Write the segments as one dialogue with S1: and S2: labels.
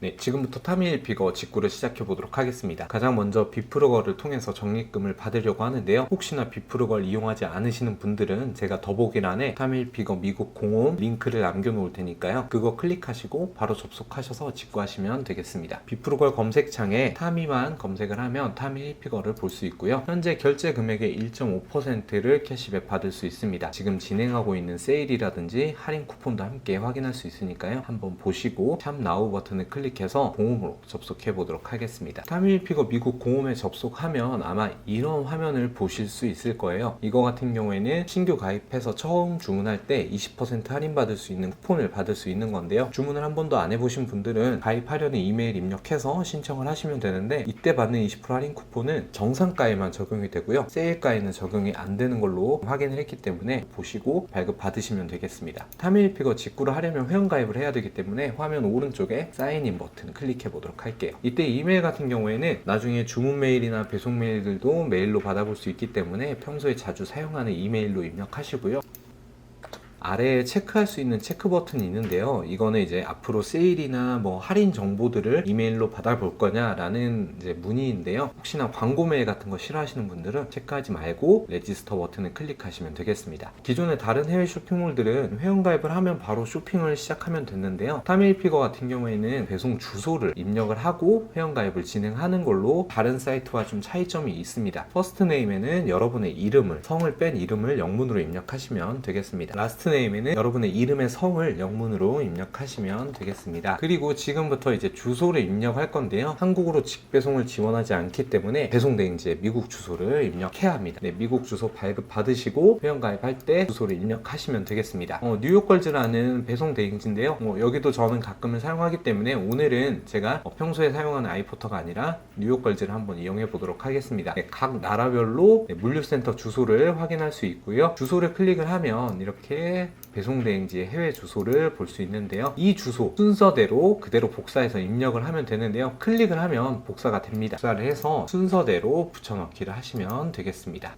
S1: 네, 지금부터 타미힐피거 직구를 시작해 보도록 하겠습니다. 가장 먼저 비프루걸을 통해서 적립금을 받으려고 하는데요. 혹시나 비프루걸 이용하지 않으시는 분들은 제가 더보기란에 타미힐피거 미국 공홈 링크를 남겨 놓을 테니까요. 그거 클릭하시고 바로 접속하셔서 직구하시면 되겠습니다. 비프루걸 검색창에 타미만 검색을 하면 타미힐피거를 볼 수 있고요. 현재 결제 금액의 1.5%를 캐시백 받을 수 있습니다. 지금 진행하고 있는 세일이라든지 할인 쿠폰도 함께 확인할 수 있으니까요. 한번 보시고 샵 나우 버튼을 클릭해서 공홈으로 접속해 보도록 하겠습니다. 타미힐피거 미국 공홈에 접속하면 아마 이런 화면을 보실 수 있을 거예요. 이거 같은 경우에는 신규 가입해서 처음 주문할 때 20% 할인 받을 수 있는 쿠폰을 받을 수 있는 건데요. 주문을 한 번도 안 해보신 분들은 가입하려는 이메일 입력해서 신청을 하시면 되는데, 이때 받는 20% 할인 쿠폰은 정상가에만 적용이 되고요. 세일가에는 적용이 안 되는 걸로 확인을 했기 때문에 보시고 발급 받으시면 되겠습니다. 타미힐피거 직구를 하려면 회원가입을 해야 되기 때문에 화면 오른쪽에 사인인 버튼 클릭해 보도록 할게요. 이때 이메일 같은 경우에는 나중에 주문 메일이나 배송 메일들도 메일로 받아볼 수 있기 때문에 평소에 자주 사용하는 이메일로 입력하시고요. 아래에 체크할 수 있는 체크 버튼이 있는데요. 이거는 이제 앞으로 세일이나 뭐 할인 정보들을 이메일로 받아볼 거냐라는 이제 문의인데요. 혹시나 광고 메일 같은 거 싫어하시는 분들은 체크하지 말고 레지스터 버튼을 클릭하시면 되겠습니다. 기존의 다른 해외 쇼핑몰들은 회원가입을 하면 바로 쇼핑을 시작하면 됐는데요. 타미힐피거 같은 경우에는 배송 주소를 입력을 하고 회원가입을 진행하는 걸로 다른 사이트와 좀 차이점이 있습니다. 퍼스트 네임에는 여러분의 이름을, 성을 뺀 이름을 영문으로 입력하시면 되겠습니다. 라스트 네임에는 여러분의 이름의 성을 영문으로 입력하시면 되겠습니다. 그리고 지금부터 이제 주소를 입력할 건데요. 한국으로 직배송을 지원하지 않기 때문에 배송 대행지에 미국 주소를 입력해야 합니다. 네, 미국 주소 발급 받으시고 회원가입할 때 주소를 입력하시면 되겠습니다. 뉴욕걸즈라는 배송 대행지인데요. 여기도 저는 가끔은 사용하기 때문에 오늘은 제가 평소에 사용하는 아이포터가 아니라 뉴욕걸즈를 한번 이용해 보도록 하겠습니다. 네, 각 나라별로 물류센터 주소를 확인할 수 있고요. 주소를 클릭을 하면 이렇게 배송 대행지의 해외 주소를 볼 수 있는데요. 이 주소 순서대로 그대로 복사해서 입력을 하면 되는데요. 클릭을 하면 복사가 됩니다. 복사를 해서 순서대로 붙여넣기를 하시면 되겠습니다.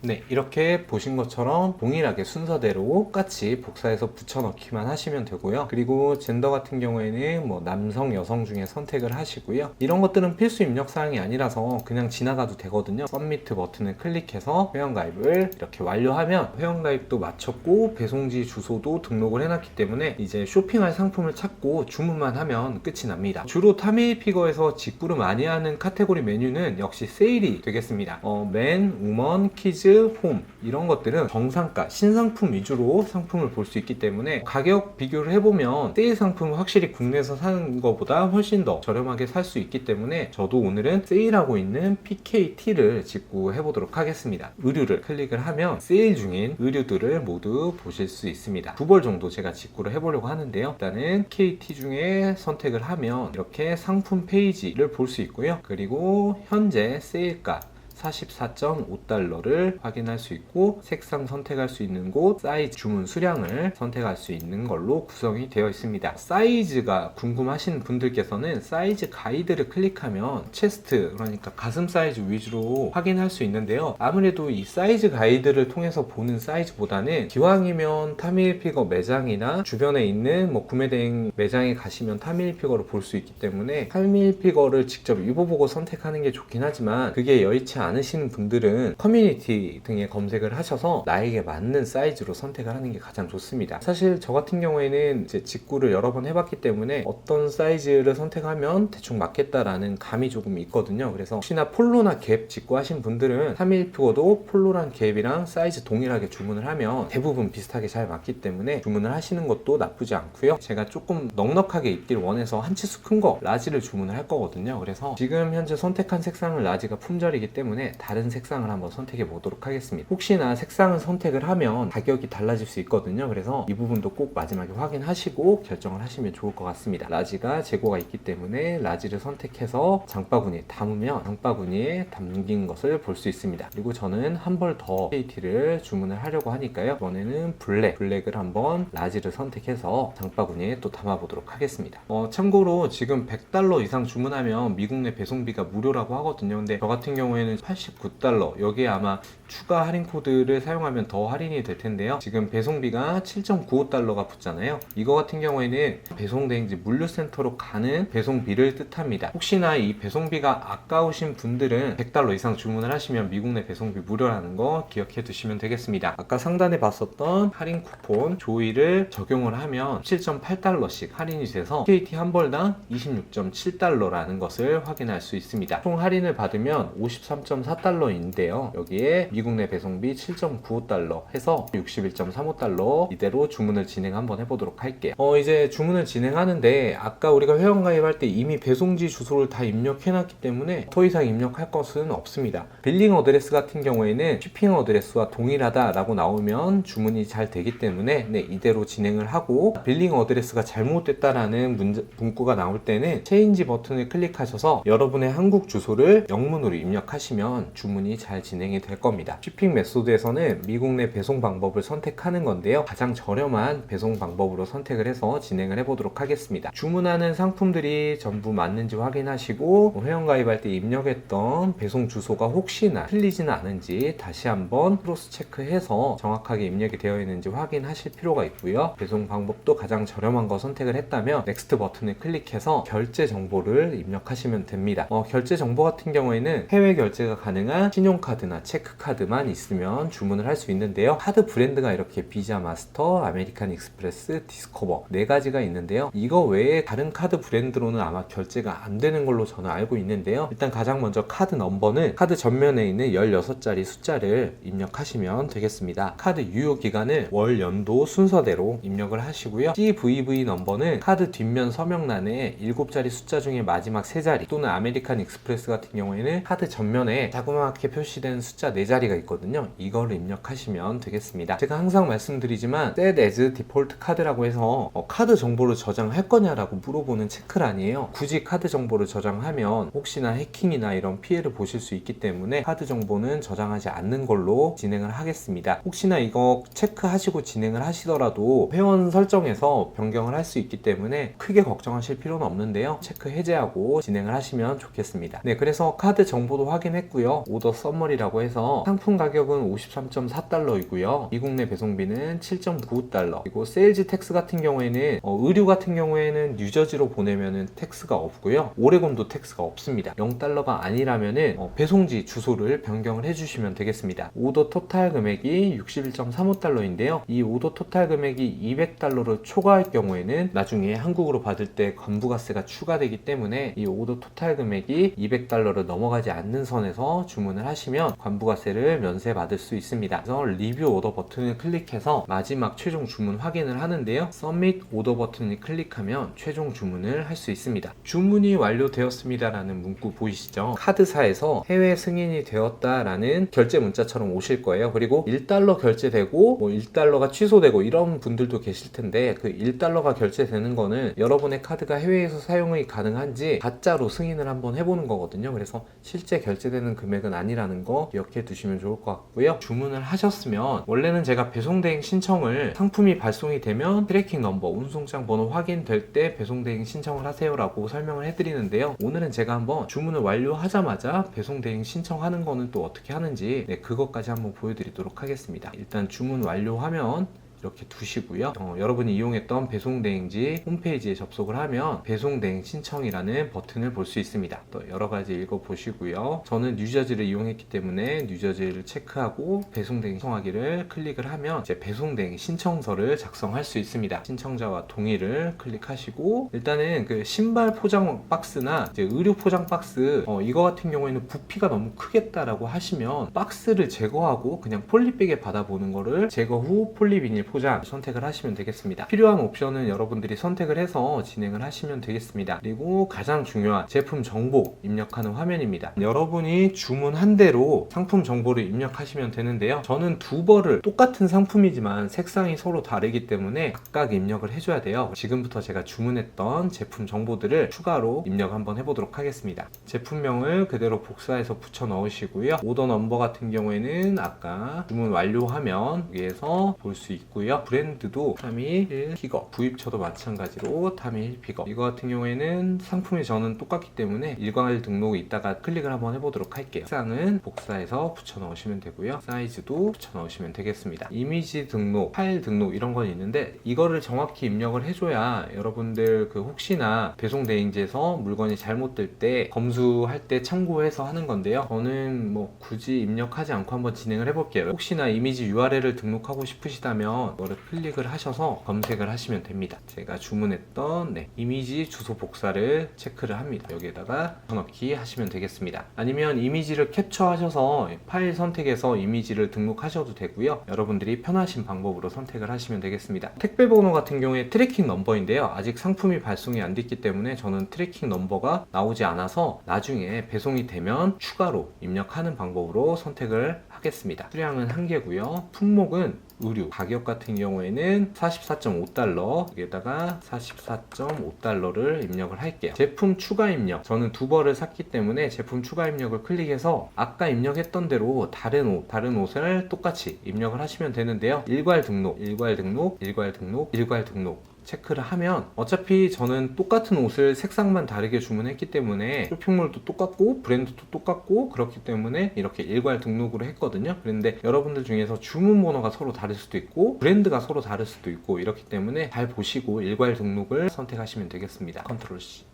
S1: 네, 이렇게 보신 것처럼 동일하게 순서대로 똑같이 복사해서 붙여넣기만 하시면 되고요. 그리고 젠더 같은 경우에는 뭐 남성, 여성 중에 선택을 하시고요. 이런 것들은 필수 입력 사항이 아니라서 그냥 지나가도 되거든요. 서미트 버튼을 클릭해서 회원가입을 이렇게 완료하면 회원가입도 마쳤고 배송지 주소도 등록을 해놨기 때문에 이제 쇼핑할 상품을 찾고 주문만 하면 끝이 납니다. 주로 타미힐피거에서 직구를 많이 하는 카테고리 메뉴는 역시 세일이 되겠습니다. 맨, 우먼, 키즈, 홈 이런 것들은 정상가, 신상품 위주로 상품을 볼 수 있기 때문에 가격 비교를 해보면 세일 상품은 확실히 국내에서 사는 것보다 훨씬 더 저렴하게 살 수 있기 때문에 저도 오늘은 세일하고 있는 PKT를 직구해 보도록 하겠습니다. 의류를 클릭을 하면 세일 중인 의류들을 모두 보실 수 있습니다. 2벌 정도 제가 직구를 해보려고 하는데요. 일단은 KT 중에 선택을 하면 이렇게 상품 페이지를 볼 수 있고요. 그리고 현재 세일가 44.5달러를 확인할 수 있고, 색상 선택할 수 있는 곳, 사이즈, 주문 수량을 선택할 수 있는 걸로 구성이 되어 있습니다. 사이즈가 궁금하신 분들께서는 사이즈 가이드를 클릭하면 체스트, 그러니까 가슴 사이즈 위주로 확인할 수 있는데요. 아무래도 이 사이즈 가이드를 통해서 보는 사이즈보다는 기왕이면 타미힐피거 매장이나 주변에 있는 뭐 구매대행 매장에 가시면 타미힐피거를 볼 수 있기 때문에 타미힐피거를 직접 입어보고 선택하는 게 좋긴 하지만 그게 여의치 않으시는 분들은 커뮤니티 등에 검색을 하셔서 나에게 맞는 사이즈로 선택을 하는 게 가장 좋습니다. 사실 저 같은 경우에는 이제 직구를 여러 번 해봤기 때문에 어떤 사이즈를 선택하면 대충 맞겠다라는 감이 조금 있거든요. 그래서 혹시나 폴로나 갭 직구하신 분들은 타미힐피거도 폴로랑 갭이랑 사이즈 동일하게 주문을 하면 대부분 비슷하게 잘 맞기 때문에 주문을 하시는 것도 나쁘지 않고요. 제가 조금 넉넉하게 입길 원해서 한 치수 큰 거 라지를 주문을 할 거거든요. 그래서 지금 현재 선택한 색상은 라지가 품절이기 때문에 다른 색상을 한번 선택해 보도록 하겠습니다. 혹시나 색상을 선택을 하면 가격이 달라질 수 있거든요. 그래서 이 부분도 꼭 마지막에 확인하시고 결정을 하시면 좋을 것 같습니다. 라지가 재고가 있기 때문에 라지를 선택해서 장바구니에 담으면 장바구니에 담긴 것을 볼 수 있습니다. 그리고 저는 한 벌 더 KT를 주문을 하려고 하니까요. 이번에는 블랙을 한번 라지를 선택해서 장바구니에 또 담아 보도록 하겠습니다. 참고로 지금 $100 이상 주문하면 미국 내 배송비가 무료라고 하거든요. 근데 저 같은 경우에는 $89. 여기에 아마 추가 할인 코드를 사용하면 더 할인이 될 텐데요. 지금 배송비가 $7.95가 붙잖아요. 이거 같은 경우에는 배송대행지 물류센터로 가는 배송비를 뜻합니다. 혹시나 이 배송비가 아까우신 분들은 $100 이상 주문을 하시면 미국 내 배송비 무료라는 거 기억해 두시면 되겠습니다. 아까 상단에 봤었던 할인 쿠폰 조이를 적용을 하면 $7.8씩 할인이 돼서 KT 한 벌당 $26.7라는 것을 확인할 수 있습니다. 총 할인을 받으면 $53.4인데요. 여기에 미국 내 배송비 $7.95 해서 $61.35 이대로 주문을 진행 한번 해보도록 할게요. 이제 주문을 진행하는데 아까 우리가 회원가입할 때 이미 배송지 주소를 다 입력해놨기 때문에 더 이상 입력할 것은 없습니다. 빌링 어드레스 같은 경우에는 shipping 어드레스와 동일하다라고 나오면 주문이 잘 되기 때문에 이대로 진행을 하고, 빌링 어드레스가 잘못됐다라는 문구가 나올 때는 체인지 버튼을 클릭하셔서 여러분의 한국 주소를 영문으로 입력하시면 주문이 잘 진행이 될 겁니다. shipping 메소드에서는 미국 내 배송 방법을 선택하는 건데요. 가장 저렴한 배송 방법으로 선택을 해서 진행을 해보도록 하겠습니다. 주문하는 상품들이 전부 맞는지 확인하시고, 회원가입할 때 입력했던 배송 주소가 혹시나 틀리지는 않은지 다시 한번 크로스 체크해서 정확하게 입력이 되어 있는지 확인하실 필요가 있고요. 배송 방법도 가장 저렴한 거 선택을 했다면 넥스트 버튼을 클릭해서 결제 정보를 입력하시면 됩니다. 결제 정보 같은 경우에는 해외 결제가 가능한 신용카드나 체크카드만 있으면 주문을 할 수 있는데요. 카드 브랜드가 이렇게 비자, 마스터, 아메리칸 익스프레스, 디스커버 4가지가 있는데요. 이거 외에 다른 카드 브랜드로는 아마 결제가 안 되는 걸로 저는 알고 있는데요. 일단 가장 먼저 카드 넘버는 카드 전면에 있는 16자리 숫자를 입력하시면 되겠습니다. 카드 유효 기간을 월, 연도 순서대로 입력을 하시고요. CVV 넘버는 카드 뒷면 서명란에 7자리 숫자 중에 마지막 3자리, 또는 아메리칸 익스프레스 같은 경우에는 카드 전면에 자그맣게 표시된 숫자 4자리가 있거든요. 이거를 입력하시면 되겠습니다. 제가 항상 말씀드리지만 Set as Default 카드라고 해서 카드 정보를 저장할 거냐라고 물어보는 체크란이에요. 굳이 카드 정보를 저장하면 혹시나 해킹이나 이런 피해를 보실 수 있기 때문에 카드 정보는 저장하지 않는 걸로 진행을 하겠습니다. 혹시나 이거 체크하시고 진행을 하시더라도 회원 설정에서 변경을 할 수 있기 때문에 크게 걱정하실 필요는 없는데요. 체크 해제하고 진행을 하시면 좋겠습니다. 그래서 카드 정보도 확인했고요. 오더 서머리라고 해서 상품 가격은 $53.4이고요. 미국 내 배송비는 $7.95, 그리고 세일즈 텍스 같은 경우에는 의류 같은 경우에는 뉴저지로 보내면은 텍스가 없고요. 오레곤도 텍스가 없습니다. $0가 아니라면은 배송지 주소를 변경을 해주시면 되겠습니다. 오더 토탈 금액이 $61.35인데요. 이 오더 토탈 금액이 $200를 초과할 경우에는 나중에 한국으로 받을 때 관부가세가 추가되기 때문에 이 오더 토탈 금액이 $200를 넘어가지 않는 선에서 주문을 하시면 관부가세를 면세받을 수 있습니다. 그래서 리뷰 오더 버튼을 클릭해서 마지막 최종 주문 확인을 하는데요. 서밋 오더 버튼을 클릭하면 최종 주문을 할 수 있습니다. 주문이 완료되었습니다 라는 문구 보이시죠? 카드사에서 해외 승인이 되었다라는 결제 문자처럼 오실 거예요. 그리고 $1 결제되고 $1가 취소되고 이런 분들도 계실 텐데, 그 $1가 결제되는 거는 여러분의 카드가 해외에서 사용이 가능한지 가짜로 승인을 한번 해보는 거거든요. 그래서 실제 결제되는 금액은 아니라는 거 기억해 두시면 좋을 것 같고요. 주문을 하셨으면 원래는 제가 배송대행 신청을, 상품이 발송이 되면 트래킹 넘버, 운송장 번호 확인될 때 배송대행 신청을 하세요 라고 설명을 해드리는데요. 오늘은 제가 한번 주문을 완료하자마자 배송대행 신청하는 거는 또 어떻게 하는지 그것까지 한번 보여드리도록 하겠습니다. 일단 주문 완료하면 이렇게 두시고요. 여러분이 이용했던 배송대행지 홈페이지에 접속을 하면 배송대행 신청이라는 버튼을 볼 수 있습니다. 또 여러가지 읽어보시고요. 저는 뉴저지를 이용했기 때문에 뉴저지를 체크하고 배송대행 신청하기를 클릭을 하면 이제 배송대행 신청서를 작성할 수 있습니다. 신청자와 동의를 클릭하시고, 일단은 그 신발 포장 박스나 이제 의류 포장 박스 이거 같은 경우에는 부피가 너무 크겠다라고 하시면 박스를 제거하고 그냥 폴리백에 받아보는 거를 제거 후 폴리비닐 포장 선택을 하시면 되겠습니다. 필요한 옵션은 여러분들이 선택을 해서 진행을 하시면 되겠습니다. 그리고 가장 중요한 제품 정보 입력하는 화면입니다. 여러분이 주문한 대로 상품 정보를 입력하시면 되는데요. 저는 2벌을 똑같은 상품이지만 색상이 서로 다르기 때문에 각각 입력을 해줘야 돼요. 지금부터 제가 주문했던 제품 정보들을 추가로 입력 한번 해보도록 하겠습니다. 제품명을 그대로 복사해서 붙여 넣으시고요. 오더 넘버 같은 경우에는 아까 주문 완료하면 위에서 볼 수 있고, 있고요. 브랜드도 타밀 피거, 구입처도 마찬가지로 타밀 피거. 이거 같은 경우에는 상품이 저는 똑같기 때문에 일괄 등록 이따가 클릭을 한번 해보도록 할게요. 색상은 복사해서 붙여 넣으시면 되고요. 사이즈도 붙여 넣으시면 되겠습니다. 이미지 등록, 파일 등록 이런 건 있는데 이거를 정확히 입력을 해줘야 여러분들 그 혹시나 배송 대행지에서 물건이 잘못될 때 검수할 때 참고해서 하는 건데요. 저는 뭐 굳이 입력하지 않고 한번 진행을 해볼게요. 혹시나 이미지 URL을 등록하고 싶으시다면 이거를 클릭을 하셔서 검색을 하시면 됩니다. 제가 주문했던 이미지 주소 복사를 체크를 합니다. 여기에다가 넣기 하시면 되겠습니다. 아니면 이미지를 캡처하셔서 파일 선택해서 이미지를 등록하셔도 되고요. 여러분들이 편하신 방법으로 선택을 하시면 되겠습니다. 택배 번호 같은 경우에 트래킹 넘버인데요. 아직 상품이 발송이 안 됐기 때문에 저는 트래킹 넘버가 나오지 않아서 나중에 배송이 되면 추가로 입력하는 방법으로 선택을 하겠습니다. 수량은 1개고요. 품목은 의류, 가격 같은 경우에는 44.5달러, 여기에다가 44.5달러를 입력을 할게요. 제품 추가 입력, 저는 2벌을 샀기 때문에 제품 추가 입력을 클릭해서 아까 입력했던 대로 다른 옷을 똑같이 입력을 하시면 되는데요. 일괄 등록, 일괄 등록, 일괄 등록, 일괄 등록 체크를 하면 어차피 저는 똑같은 옷을 색상만 다르게 주문했기 때문에 쇼핑몰도 똑같고 브랜드도 똑같고 그렇기 때문에 이렇게 일괄 등록으로 했거든요. 그런데 여러분들 중에서 주문 번호가 서로 다를 수도 있고 브랜드가 서로 다를 수도 있고 이렇기 때문에 잘 보시고 일괄 등록을 선택하시면 되겠습니다. 컨트롤 C.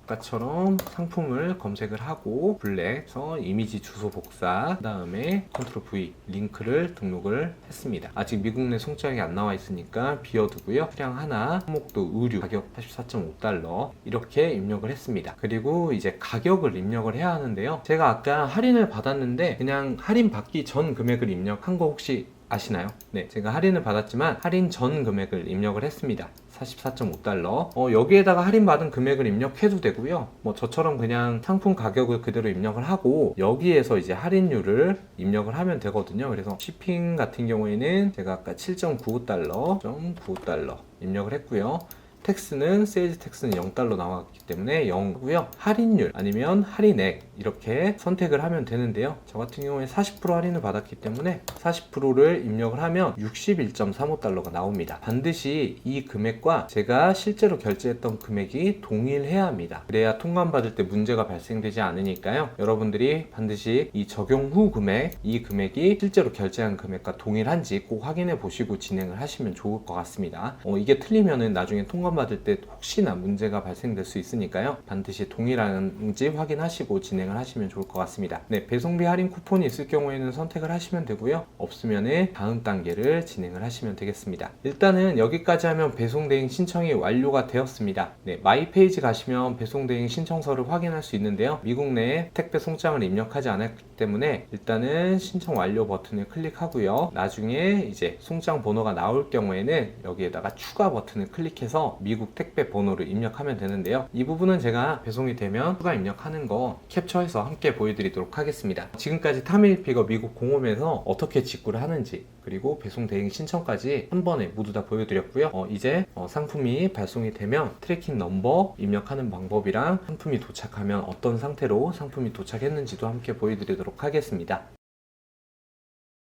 S1: 아까처럼 상품을 검색을 하고 블랙에서 이미지 주소 복사, 그 다음에 컨트롤 V 링크를 등록을 했습니다. 아직 미국 내 송장이 안 나와 있으니까 비워두고요. 수량 하나, 품목도 의류, 가격 44.5달러 이렇게 입력을 했습니다. 그리고 이제 가격을 입력을 해야 하는데요. 제가 아까 할인을 받았는데 그냥 할인 받기 전 금액을 입력한 거 혹시 아시나요? 네, 제가 할인을 받았지만 할인 전 금액을 입력을 했습니다. 44.5달러. 여기에다가 할인받은 금액을 입력해도 되고요. 뭐 저처럼 그냥 상품 가격을 그대로 입력을 하고 여기에서 이제 할인율을 입력을 하면 되거든요. 그래서 shipping 같은 경우에는 제가 아까 7.95달러, 0.95달러 입력을 했고요. 텍스는 세일즈 텍스는 0달러 나왔기 때문에 0고요. 할인율 아니면 할인액 이렇게 선택을 하면 되는데요. 저 같은 경우에 40% 할인을 받았기 때문에 40%를 입력을 하면 61.35달러가 나옵니다. 반드시 이 금액과 제가 실제로 결제했던 금액이 동일해야 합니다. 그래야 통관받을 때 문제가 발생되지 않으니까요. 여러분들이 반드시 이 적용 후 금액, 이 금액이 실제로 결제한 금액과 동일한지 꼭 확인해 보시고 진행을 하시면 좋을 것 같습니다. 이게 틀리면은 나중에 통관받을 때 혹시나 문제가 발생될 수 있으니까요. 반드시 동일한지 확인하시고 진행을 하시면 좋을 것 같습니다. 네, 배송비 할인 쿠폰이 있을 경우에는 선택을 하시면 되고요. 없으면은 다음 단계를 진행을 하시면 되겠습니다. 일단은 여기까지 하면 배송 대행 신청이 완료가 되었습니다. 네, 마이 페이지 가시면 배송 대행 신청서를 확인할 수 있는데요. 미국 내에 택배 송장을 입력하지 않았기 때문에 일단은 신청 완료 버튼을 클릭하고요. 나중에 이제 송장 번호가 나올 경우에는 여기에다가 추가 버튼을 클릭해서 미국 택배 번호를 입력하면 되는데요. 이 부분은 제가 배송이 되면 추가 입력하는 거 캡처해서 함께 보여드리도록 하겠습니다. 지금까지 타밀피거 미국 공홈에서 어떻게 직구를 하는지 그리고 배송 대행 신청까지 한 번에 모두 다 보여드렸고요. 이제 상품이 발송이 되면 트래킹 넘버 입력하는 방법이랑 상품이 도착하면 어떤 상태로 상품이 도착했는지도 함께 보여드리도록 하겠습니다.